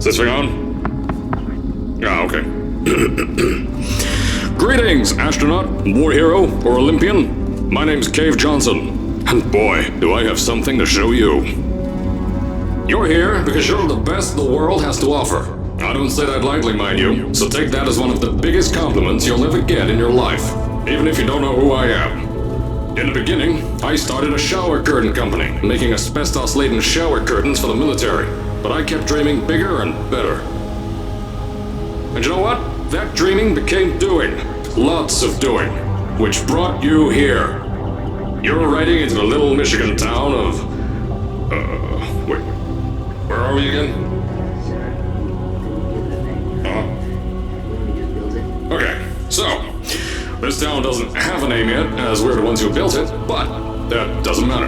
this thing on? Ah, okay. Greetings, astronaut, war hero, or Olympian. My name's Cave Johnson, and boy, do I have something to show you. You're here because you're the best the world has to offer. I don't say that lightly, mind you, so take that as one of the biggest compliments you'll ever get in your life, even if you don't know who I am. In the beginning, I started a shower curtain company, making asbestos-laden shower curtains for the military, but I kept dreaming bigger and better. And you know what? That dreaming became doing. Lots of doing. Which brought you here. You're riding into the little Michigan town of... wait. Where are we again? Okay, so... this town doesn't have a name yet, as we're the ones who built it, but that doesn't matter.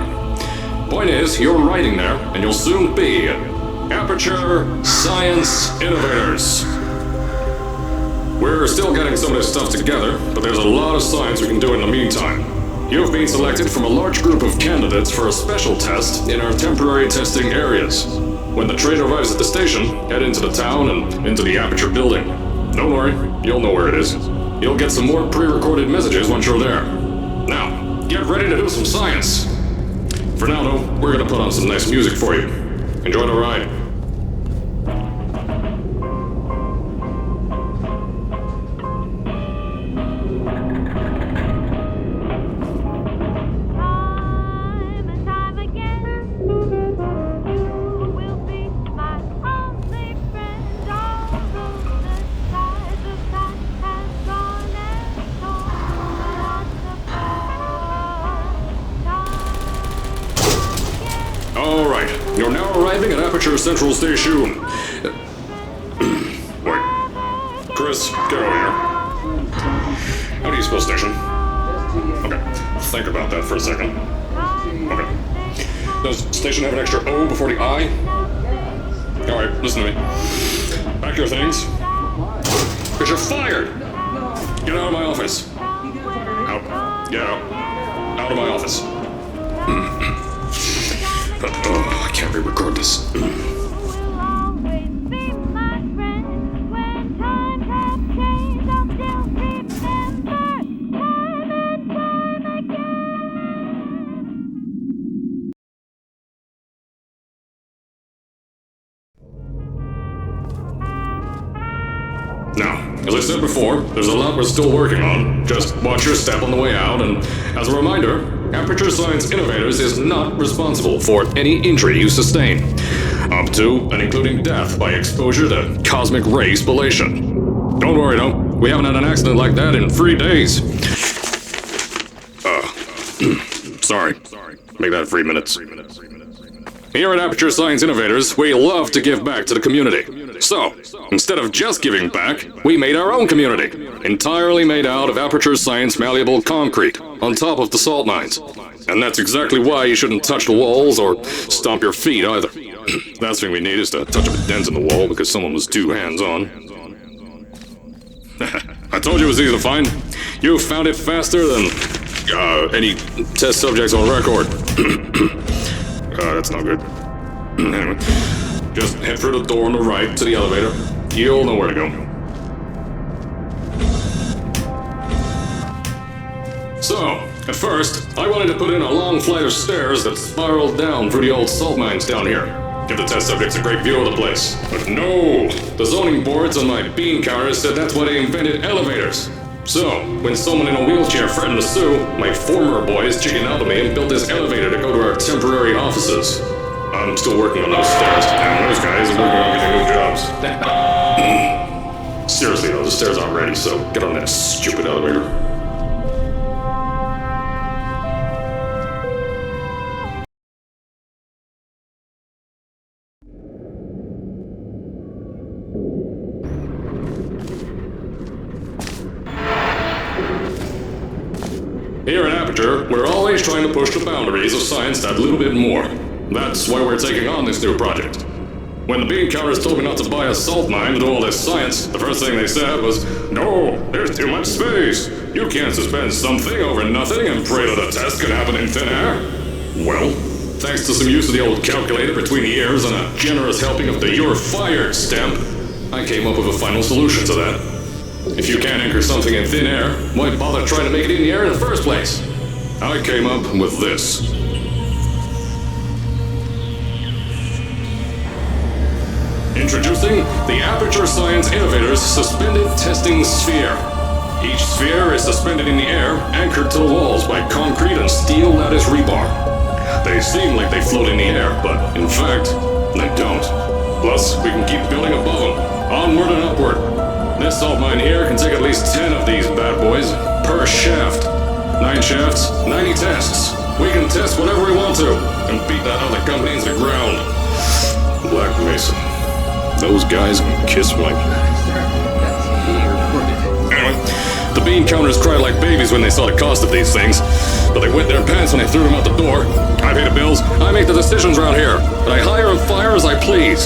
Point is, you're riding there, and you'll soon be at Aperture Science Innovators. We're still getting some of this stuff together, but there's a lot of science we can do in the meantime. You've been selected from a large group of candidates for a special test in our temporary testing areas. When the train arrives at the station, head into the town and into the Aperture building. Don't worry, you'll know where it is. You'll get some more pre-recorded messages once you're there. Now, get ready to do some science. For now, though, we're gonna put on some nice music for you. Enjoy the ride. Alright, you're now arriving at Aperture Central Station. Wait. Chris, get over here. How do you spell station? Okay, think about that for a second. Okay. Does station have an extra O before the I? Alright, listen to me. Pack your things. Because you're fired! Get out of my office. Out. Get out. Out of my office. I can't re-record this. Now, as I said before, there's a lot we're still working on. Just watch your step on the way out, and as a reminder, Aperture Science Innovators is not responsible for any injury you sustain, up to and including death by exposure to cosmic ray spallation. Don't worry though, we haven't had an accident like that in 3 days. Sorry. Make that 3 minutes. Here at Aperture Science Innovators, we love to give back to the community. So, instead of just giving back, we made our own community, entirely made out of Aperture Science malleable concrete, on top of the salt mines. And that's exactly why you shouldn't touch the walls or stomp your feet either. Last thing we need is to touch up a dent in the wall because someone was too hands-on. I told you it was easy to find. You found it faster than any test subjects on record. That's not good. Anyway, just head through the door on the right to the elevator. You'll know where to go. So, at first, I wanted to put in a long flight of stairs that spiraled down through the old salt mines down here. Give the test subjects a great view of the place. But no! The zoning boards on my bean counters said that's why they invented elevators. So, when someone in a wheelchair threatened to sue, my former boys chickened out of me and built this elevator to go to our temporary offices. I'm still working on those stairs, and those guys are working on getting new jobs. Seriously though, the stairs aren't ready, so get on that stupid elevator. Here at Aperture, we're always trying to push the boundaries of science that little bit more. That's why we're taking on this new project. When the bean counters told me not to buy a salt mine to do all this science, the first thing they said was, "No, there's too much space. You can't suspend something over nothing and pray that a test could happen in thin air." Well, Thanks to some use of the old calculator between the ears and a generous helping of the "you're fired" stamp, I came up with a final solution to that. If you can't anchor something in thin air, why bother trying to make it in the air in the first place? I came up with this. Introducing the Aperture Science Innovators Suspended Testing Sphere. Each sphere is suspended in the air, anchored to the walls by concrete and steel lattice rebar. They seem like they float in the air, but in fact, they don't. Plus, we can keep building above them, onward and upward. This salt mine here can take at least 10 of these bad boys per shaft. 9 shafts, 90 tests. We can test whatever we want to, and beat that other company into the ground. Black Mesa. Those guys can kiss my... Anyway, the bean counters cried like babies when they saw the cost of these things, but they wet their pants when I threw them out the door. I pay the bills, I make the decisions around here, and I hire and fire as I please.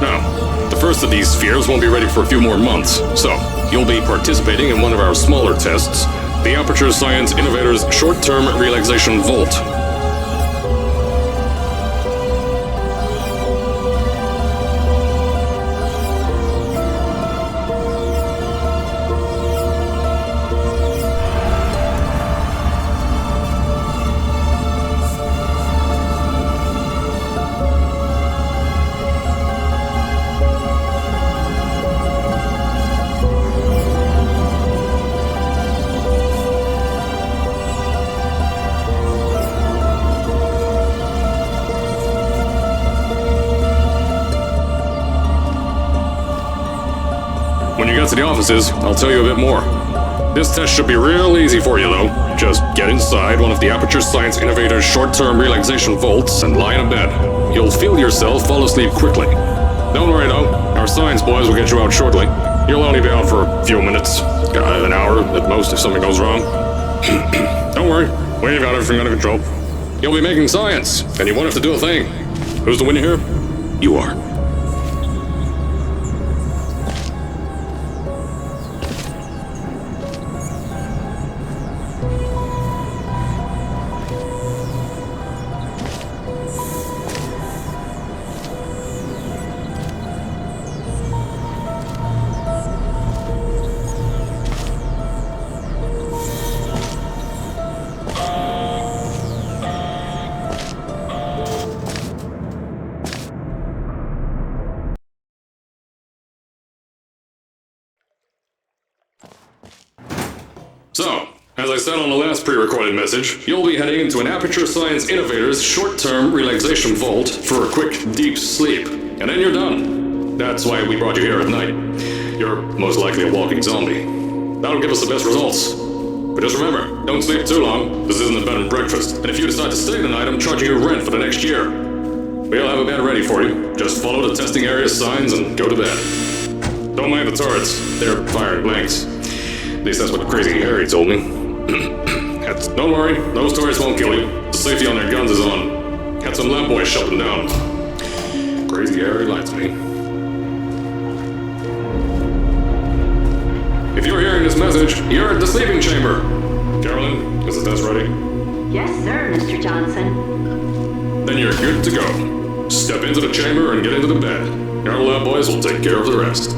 Now, the first of these spheres won't be ready for a few more months, so you'll be participating in one of our smaller tests, the Aperture Science Innovators Short-Term Relaxation Volt. When you get to the offices, I'll tell you a bit more. This test should be real easy for you, though. Just get inside one of the Aperture Science Innovators short-term relaxation vaults and lie in a bed. You'll feel yourself fall asleep quickly. Don't worry, though. Our science boys will get you out shortly. You'll only be out for a few minutes. An hour at most if something goes wrong. Don't worry. We've got everything under control. You'll be making science, and you won't have to do a thing. Who's the winner here? You are. So, as I said on the last pre-recorded message, you'll be heading into an Aperture Science Innovators short-term relaxation vault for a quick, deep sleep. And then you're done. That's why we brought you here at night. You're most likely a walking zombie. That'll give us the best results. But just remember, don't sleep too long. This isn't a bed and breakfast. And if you decide to stay the night, I'm charging you rent for the next year. We'll have a bed ready for you. Just follow the testing area signs and go to bed. Don't mind the turrets. They're firing blanks. At least that's what Crazy Harry told me. Don't worry, those turrets won't kill you. The safety on their guns is on. Had some lab boys shut them down. Crazy Harry lied to me. If you're hearing this message, you're at the sleeping chamber. Carolyn, is the test ready? Yes, sir, Mr. Johnson. Then you're good to go. Step into the chamber and get into the bed. Our lab boys will take care of the rest.